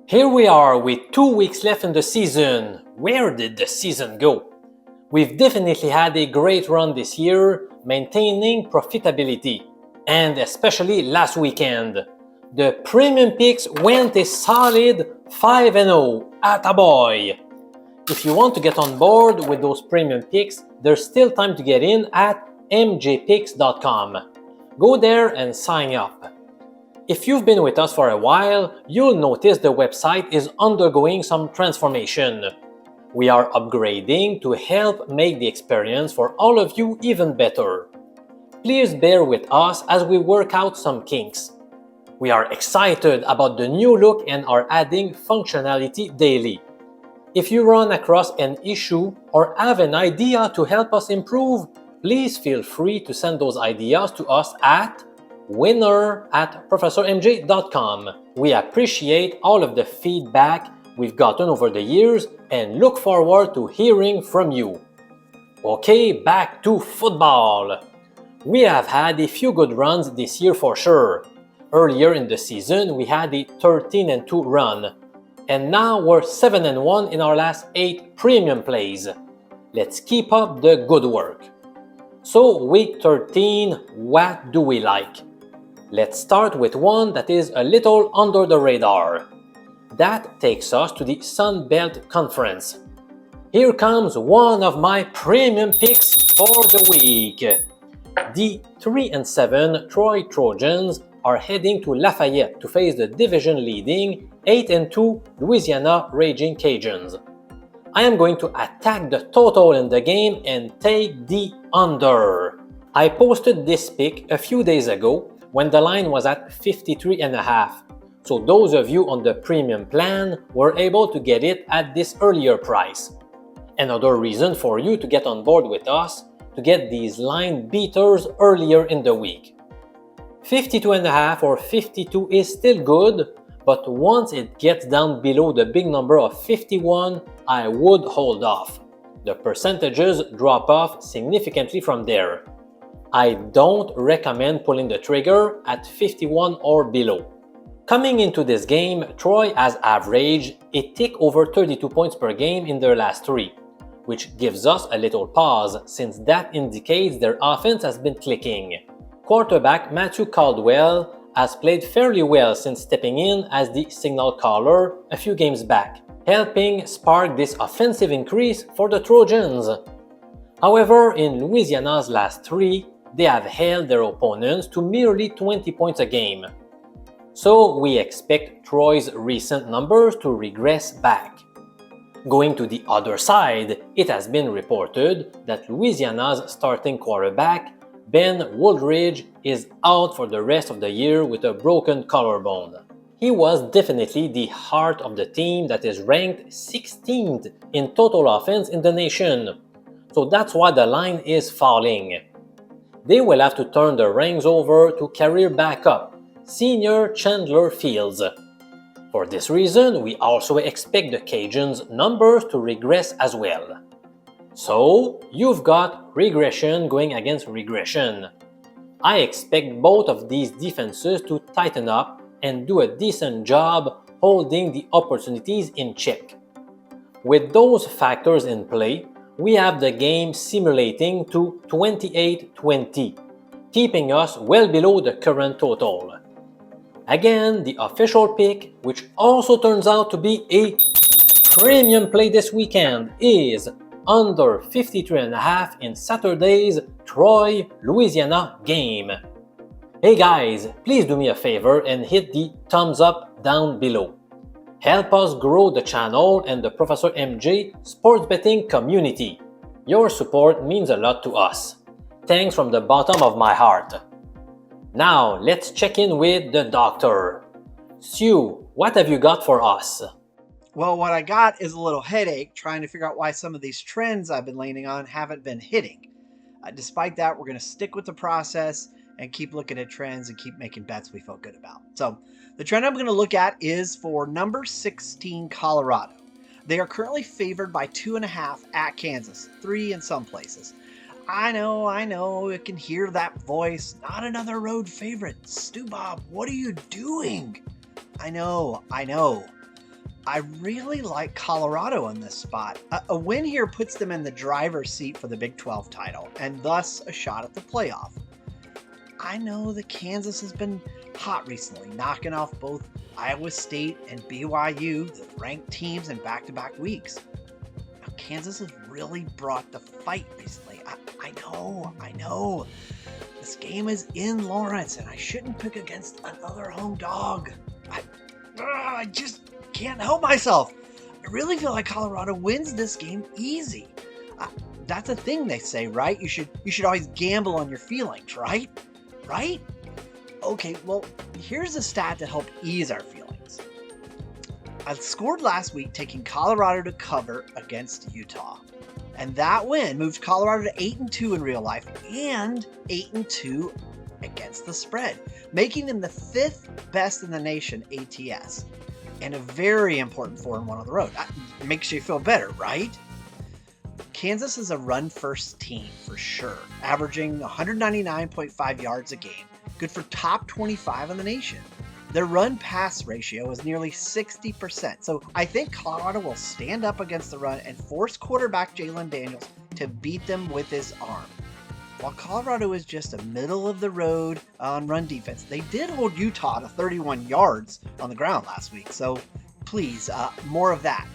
Here we are with 2 weeks left in the season. Where did the season go? We've definitely had a great run this year, maintaining profitability, and especially last weekend. The premium picks went a solid 5-0. Attaboy! If you want to get on board with those premium picks, there's still time to get in at mjpicks.com. Go there and sign up. If you've been with us for a while, you'll notice the website is undergoing some transformation. We are upgrading to help make the experience for all of you even better. Please bear with us as we work out some kinks. We are excited about the new look and are adding functionality daily. If you run across an issue or have an idea to help us improve, please feel free to send those ideas to us at winner@professormj.com. We appreciate all of the feedback we've gotten over the years and look forward to hearing from you. Okay, back to football. We have had a few good runs this year for sure. Earlier in the season, we had a 13-2 run. And now we're 7-1 in our last 8 premium plays. Let's keep up the good work. So week 13, what do we like? Let's start with one that is a little under the radar. That takes us to the Sun Belt Conference. Here comes one of my premium picks for the week. The 3-7 Troy Trojans are heading to Lafayette to face the division-leading 8-2 Louisiana Raging Cajuns. I am going to attack the total in the game and take the under. I posted this pick a few days ago when the line was at 53.5. So those of you on the premium plan were able to get it at this earlier price. Another reason for you to get on board with us to get these line beaters earlier in the week. 52.5 or 52 is still good, but once it gets down below the big number of 51, I would hold off. The percentages drop off significantly from there. I don't recommend pulling the trigger at 51 or below. Coming into this game, Troy has averaged a tick over 32 points per game in their last 3, which gives us a little pause since that indicates their offense has been clicking. Quarterback Matthew Caldwell has played fairly well since stepping in as the signal caller a few games back, helping spark this offensive increase for the Trojans. However, in Louisiana's last 3, they have held their opponents to merely 20 points a game. So we expect Troy's recent numbers to regress back. Going to the other side, it has been reported that Louisiana's starting quarterback, Ben Woodridge, is out for the rest of the year with a broken collarbone. He was definitely the heart of the team that is ranked 16th in total offense in the nation. So that's why the line is falling. They will have to turn the reins over to career backup, senior Chandler Fields. For this reason, we also expect the Cajuns' numbers to regress as well. So, you've got regression going against regression. I expect both of these defenses to tighten up and do a decent job holding the opportunities in check. With those factors in play, we have the game simulating to 28-20, keeping us well below the current total. Again, the official pick, which also turns out to be a premium play this weekend, is under 53.5 in Saturday's Troy, Louisiana game. Hey guys, please do me a favor and hit the thumbs up down below. Help us grow the channel and the Professor MJ sports betting community. Your support means a lot to us. Thanks from the bottom of my heart. Now, let's check in with the doctor. Stu, what have you got for us? Well, what I got is a little headache trying to figure out why some of these trends I've been leaning on haven't been hitting. Despite that, we're going to stick with the process and keep looking at trends and keep making bets we feel good about. So the trend I'm going to look at is for number 16 Colorado. They are currently favored by 2.5 at Kansas, 3 in some places. I know, I can hear that voice. Not another road favorite. Stu Bob, what are you doing? I know. I really like Colorado in this spot. A win here puts them in the driver's seat for the Big 12 title and thus a shot at the playoff. I know that Kansas has been hot recently, knocking off both Iowa State and BYU, the ranked teams, in back-to-back weeks. Now, Kansas has really brought the fight recently. I know. This game is in Lawrence, and I shouldn't pick against another home dog. I just can't help myself. I really feel like Colorado wins this game easy. That's a thing they say, right? You should always gamble on your feelings, right? Right? Okay, well, here's a stat to help ease our feelings. I scored last week taking Colorado to cover against Utah. And that win moved Colorado to 8-2 in real life and 8-2 against the spread, making them the 5th best in the nation ATS. And a very important 4-1 on the road. It makes you feel better, right? Kansas is a run-first team for sure, averaging 199.5 yards a game, good for top 25 in the nation. Their run-pass ratio is nearly 60%, so I think Colorado will stand up against the run and force quarterback Jalen Daniels to beat them with his arm. While Colorado is just a middle-of-the-road on run defense, they did hold Utah to 31 yards on the ground last week, so please, more of that.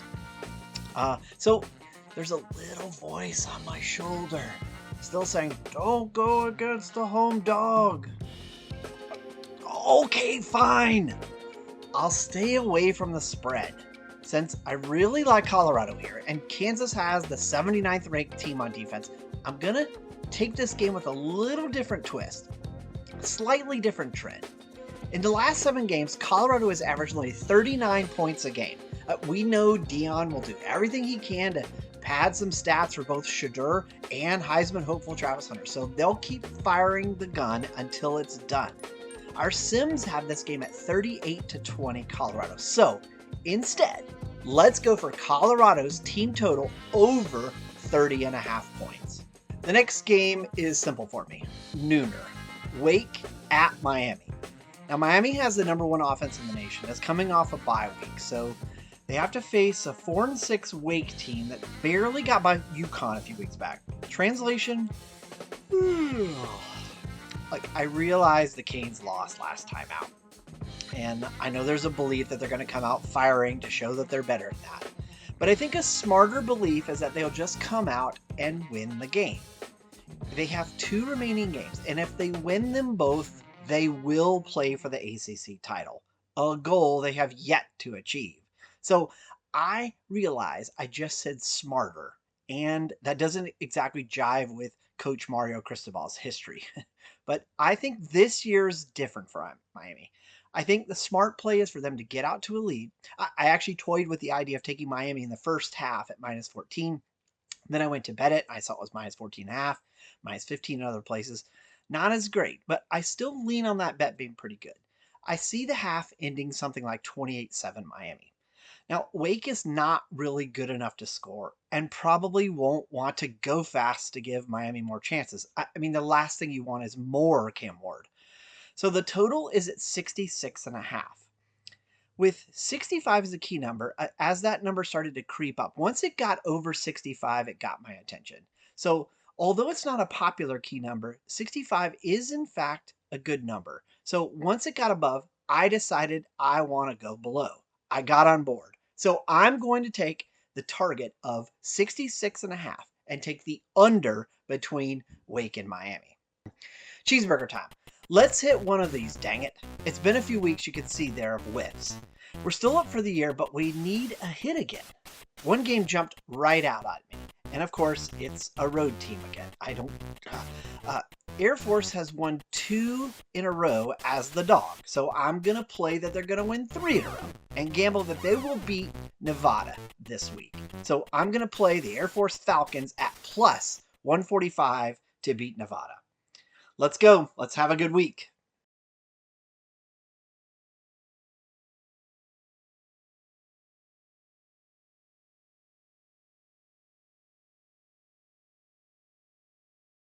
So there's a little voice on my shoulder still saying, don't go against the home dog. Okay, fine. I'll stay away from the spread since I really like Colorado here and Kansas has the 79th ranked team on defense. I'm going to take this game with a little different twist, slightly different trend. In the last 7 games, Colorado has averaged only 39 points a game. We know Dion will do everything he can to pad some stats for both Shedeur and Heisman hopeful Travis Hunter, so they'll keep firing the gun until it's done. Our Sims have this game at 38-20 Colorado. So instead, let's go for Colorado's team total over 30.5 points. The next game is simple for me. Nooner. Wake at Miami. Now Miami has the number 1 offense in the nation. It's coming off a bye week. So they have to face a 4-6 Wake team that barely got by UConn a few weeks back. Translation? I realize the Canes lost last time out. And I know there's a belief that they're going to come out firing to show that they're better at that. But I think a smarter belief is that they'll just come out and win the game. They have 2 remaining games, and if they win them both, they will play for the ACC title, a goal they have yet to achieve. So I realize I just said smarter, and that doesn't exactly jive with Coach Mario Cristobal's history. But I think this year's different for Miami. I think the smart play is for them to get out to a lead. I actually toyed with the idea of taking Miami in the first half at -14. Then I went to bet it. I saw it was -14.5, -15 in other places. Not as great, but I still lean on that bet being pretty good. I see the half ending something like 28-7 Miami. Now, Wake is not really good enough to score and probably won't want to go fast to give Miami more chances. I mean, the last thing you want is more Cam Ward. So the total is at 66.5. With 65 as a key number, as that number started to creep up, once it got over 65, it got my attention. So although it's not a popular key number, 65 is in fact a good number. So once it got above, I decided I want to go below. I got on board. So I'm going to take the target of 66.5 and take the under between Wake and Miami. Cheeseburger time. Let's hit one of these, dang it. It's been a few weeks, you can see there, of whiffs. We're still up for the year, but we need a hit again. One game jumped right out at me. And of course, it's a road team again. Air Force has won 2 in a row as the dog. So I'm going to play that they're going to win 3 in a row and gamble that they will beat Nevada this week. So I'm going to play the Air Force Falcons at +145 to beat Nevada. Let's go. Let's have a good week.